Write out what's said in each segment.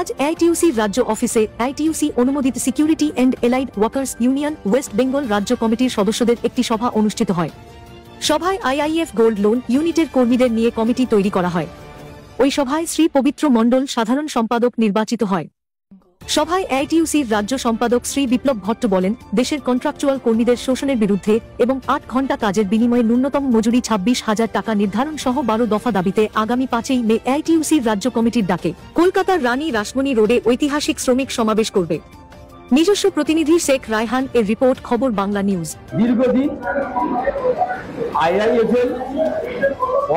আজ আইটিইউসির রাজ্য অফিসে আইটিইউসি অনুমোদিত security and allied workers union West Bengal রাজ্য কমিটির সদস্যদের একটি সভা অনুষ্ঠিত হয়। সভায় আইআইএফ গোল্ড লোন ইউনিটের কর্মীদের নিয়ে কমিটি তৈরি করা হয়। ওই সভায় শ্রী পবিত্র মণ্ডল সাধারণ সম্পাদক নির্বাচিত হয়। সভায় আইটিইউসির রাজ্য সম্পাদক শ্রী বিপ্লব ভট্ট বলেন, দেশের কন্ট্রাকচুয়াল কর্মীদের শোষণের বিরুদ্ধে এবং ৮ ঘণ্টা কাজের বিনিময়ে ন্যূনতম মজুরি ২৬,০০০ টাকা নির্ধারণ সহ ১২ দফা দাবিতে আগামী ৫ই মে আইটিইউসির রাজ্য কমিটির ডাকে কলকাতার রানী রাসমণি রোডে ঐতিহাসিক শ্রমিক সমাবেশ করবে। নিজস্ব প্রতিনিধি শেখ রায়হান এর রিপোর্ট, খবর বাংলা নিউজ। দীর্ঘদিন আইআইএফএল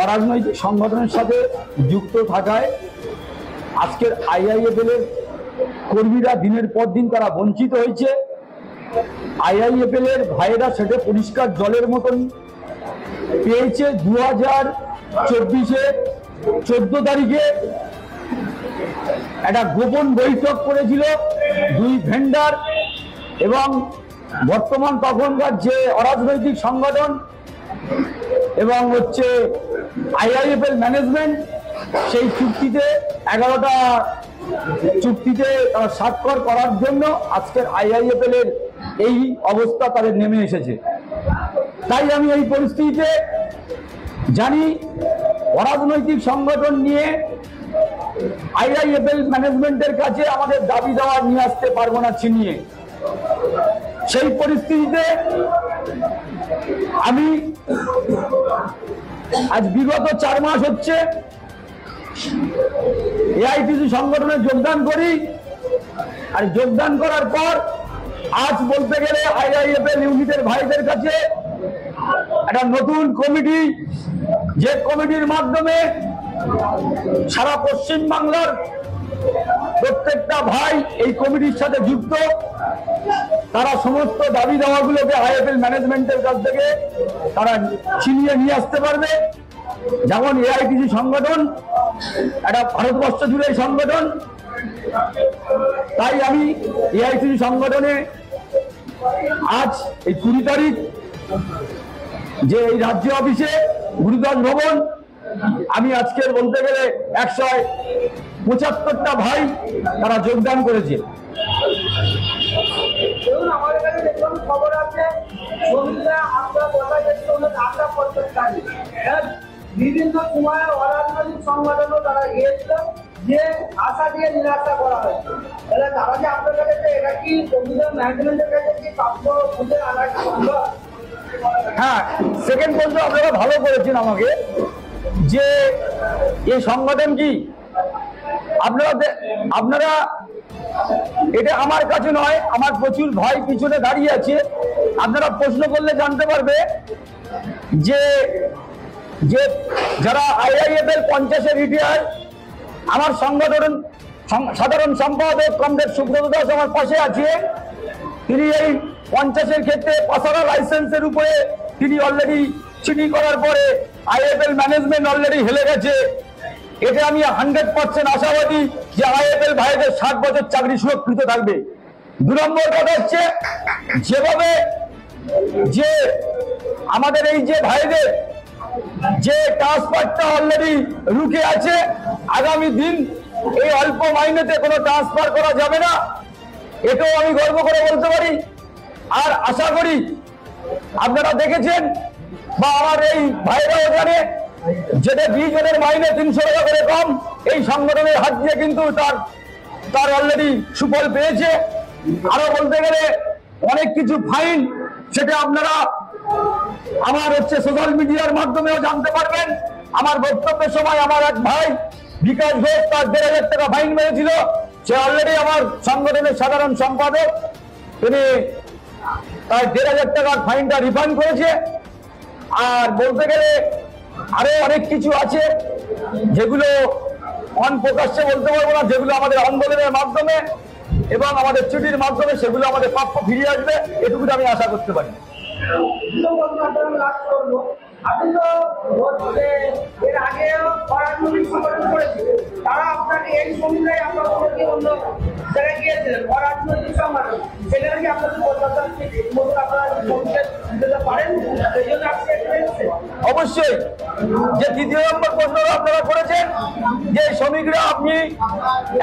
অরাজনৈতিক সংগঠনের সাথে যুক্ত থাকায় আজকের আইআইএফএল এর কর্মীরা দিনের পর দিন তারা বঞ্চিত হয়েছে। আইআইএফএল এর ভাইয়েরা সেটা পরিষ্কার জলের মতন পেয়েছে। 2024-এ 14 তারিখে একটা গোপন বৈঠক করেছিল দুই ভেন্ডার এবং বর্তমান তখনকার যে অরাজনৈতিক সংগঠন এবং আইআইএফএল ম্যানেজমেন্ট, সেই চুক্তিতে 11টা চুক্তিতে স্বাক্ষর করার জন্য আজকের আইআইএফএল এর এই অবস্থা তাদের নেমে এসেছে। তাই আমি এই পরিস্থিতিতে জানি অরাজনৈতিক সংগঠন নিয়ে আইআইএফএল ম্যানেজমেন্টের কাছে আমাদের দাবি দেওয়া নিয়ে আসতে পারবো না ছিনিয়ে। সেই পরিস্থিতিতে আমি আজ বিগত 4 মাস হচ্ছে এআইটিসি সংগঠনে যোগদান করি। আর যোগদান করার পর আজ বলতে গেলে আইআইএফএল ইউনিটের ভাইদের কাছে একটা নতুন কমিটি, যে কমিটির মাধ্যমে সারা পশ্চিম বাংলার প্রত্যেকটা ভাই এই কমিটির সাথে যুক্ত। তারা সমস্ত দাবি দাওয়াগুলোকে আইএফএল ম্যানেজমেন্টের কাছ থেকে তারা ছিনিয়ে নিয়ে আসতে পারবে। যেমন এআইটিসি সংগঠন একটা ভারতবর্ষ জুড়ে সংগঠন, তাই আমি এআইটিসি সংগঠনে আজ এই 20 তারিখ যে এই রাজ্য অফিসে গুরুদাস ভবন, আমি আজকের বলতে গেলে 175টা ভাই তারা যোগদান করেছে। আমাদের কাছে দেখলাম খবর আছে বিভিন্ন সময় অরাজনৈতিক সংগঠনও তারা গিয়েছিল যে আশা দিয়ে নিরাশা করা হয়েছে। তাহলে তারা যে আপনার কাছে এটা কি কমিশন ম্যানেজমেন্টের কাছে কি প্রাপ্য খুঁজে আনা সম্ভব? হ্যাঁ, সেকেন্ড পর্যন্ত আপনারা ভালো করেছেন আমাকে যে এই সংগঠন কি আপনারা এটা আমার কাছে নয়, আমার প্রচুর ভাই পিছনে দাঁড়িয়ে আছে। আপনারা প্রশ্ন করলে জানতে পারবে যে যে যারা আইআইএফএল 50-এ রিটায়ার, আমার সংগঠন সাধারণ সম্পাদক কমরেড সুব্রত দাস আমার পাশে আছে। তিনি এই 50-এর ক্ষেত্রে পাসারা লাইসেন্সের উপরে তিনি অলরেডি চিঠি করার পরে আইএফএল ম্যানেজমেন্ট অলরেডি হেলে গেছে। এটা আমি 100% আশাবাদী যে আইএফএল ভাইদের 60 বছর চাকরি সুরক্ষিত থাকবে। 2 নম্বর কথা হচ্ছে, যেভাবে যে আমাদের এই যে ভাইদের যে ট্রান্সফারটা অলরেডি রুকে আছে, আগামী দিন এই অল্প মাইনেতে কোনো ট্রান্সফার করা যাবে না, এটাও আমি গর্ব করে বলতে পারি। আর আশা করি আপনারা দেখেছেন বা আমার এই ভাইরাও জানে, যেটা 20 জনের মাইনে 300 টাকা করে কম, এই সংগঠনের হাত দিয়ে কিন্তু তার অলরেডি সুফল পেয়েছে। আরো বলতে গেলে অনেক কিছু ফাইন, সেটা আপনারা আমার সোশ্যাল মিডিয়ার মাধ্যমেও জানতে পারবেন। আমার বক্তব্যের সময় আমার এক ভাই বিকাশ ঘোষ তার 1,500 টাকা ফাইন মেরেছিল। সে অলরেডি আমার সংগঠনের সাধারণ সম্পাদক, তিনি তার 1,500 টাকার ফাইনটা রিফান্ড করেছে। আর বলতে গেলে আরো অনেক কিছু আছে যেগুলো প্রকাশ্যে বলতে পারবো না, যেগুলো আমাদের আন্দোলনের মাধ্যমে এবং আমাদের চিঠির মাধ্যমে সেগুলো আমাদের প্রাপ্য ফিরিয়ে আসবে, এটুকু আমি আশা করতে পারি। আপনি তো এর আগে অরাজনৈতিক সংগঠন করেছিলেন, তারা আপনাকে এই সমুদায় আপনার অন্য জায়গায় গিয়েছিলেন অরাজনৈতিক সংগঠন, সেখানে কি আপনাদের কলকাতার আপনারা পারেন, সেই জন্য আপনি অবশ্যই যে তৃতীয় নম্বর প্রশ্ন আপনারা করেছেন যে শ্রমিকরা আপনি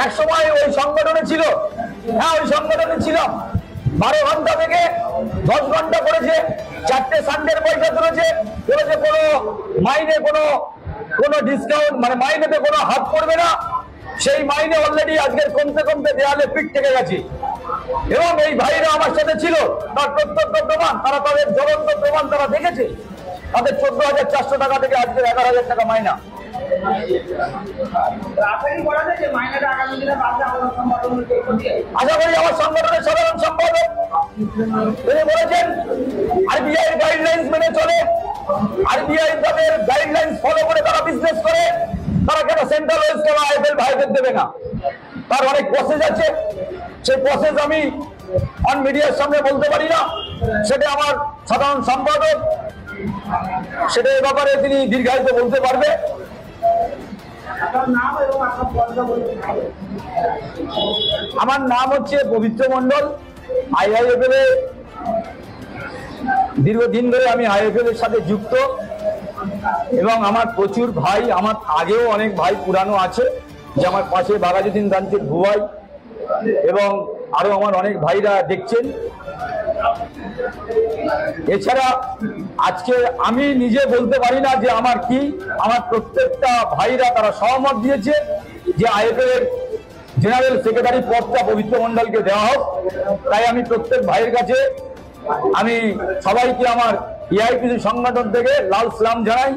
একসময় ওই সংগঠনে ছিল, হ্যাঁ ওই সংগঠনে ছিলাম। 12 ঘন্টা থেকে 10 ঘন্টা করেছে, 4টে সানডের পয়সা তুলেছে, বলেছে কোনো মাইনে কোনো ডিসকাউন্ট, মানে মাইনেতে কোনো হাত পড়বে না। সেই মাইনে অলরেডি আজকের কমতে কমতে দেয়ালে পিঠ থেকে গেছে। এবং এই ভাইরা আমার সাথে ছিল, তার প্রত্যক্ষ প্রমাণ, তারা তাদের জ্বলন্ত প্রমাণ তারা দেখেছে। তাদের 14,400 টাকা থেকে আজকে 11,000 টাকা মাইনা। আশা করি আমার সংগঠনের সাধারণ সম্পাদক তিনি বলেছেন আরবিআই গাইডলাইন্স মেনে চলে, আরবিআই তাদের গাইডলাইন্স ফলো করে তারা বিজনেস করে, তারা কেন সেন্ট্রাল ওয়েস্ট কেন আইএফএল ভাইদের দেবে না? তার অনেক প্রসেস আছে, সেই প্রসেস আমি অন মিডিয়ার সামনে বলতে পারি না, সেটা আমার সাধারণ সম্পাদক সেটা এ ব্যাপারে তিনি দীর্ঘায়িত বলতে পারবে। আমার নাম হচ্ছে পবিত্র মন্ডল। আইআইএফএল এ দীর্ঘদিন ধরে আমি আইএফএল এর সাথে যুক্ত এবং আমার প্রচুর ভাই, আমার আগেও অনেক ভাই পুরানো আছে, যে আমার পাশে বাঘাযতীন ব্রাঞ্চের ভুয়াই এবং আরো আমার অনেক ভাইরা দেখছেন। এছাড়া আজকে আমি নিজে বলতে পারি না যে আমার কি, আমার প্রত্যেকটা ভাইরা তারা সহমত দিয়েছে যে আইএফএল এর জেনারেল সেক্রেটারি পদটা পবিত্র মন্ডলকে দেওয়া হোক। তাই আমি প্রত্যেক ভাইয়ের কাছে আমি সবাইকে আমার এআইপিসি সংগঠন থেকে লাল সালাম জানাই।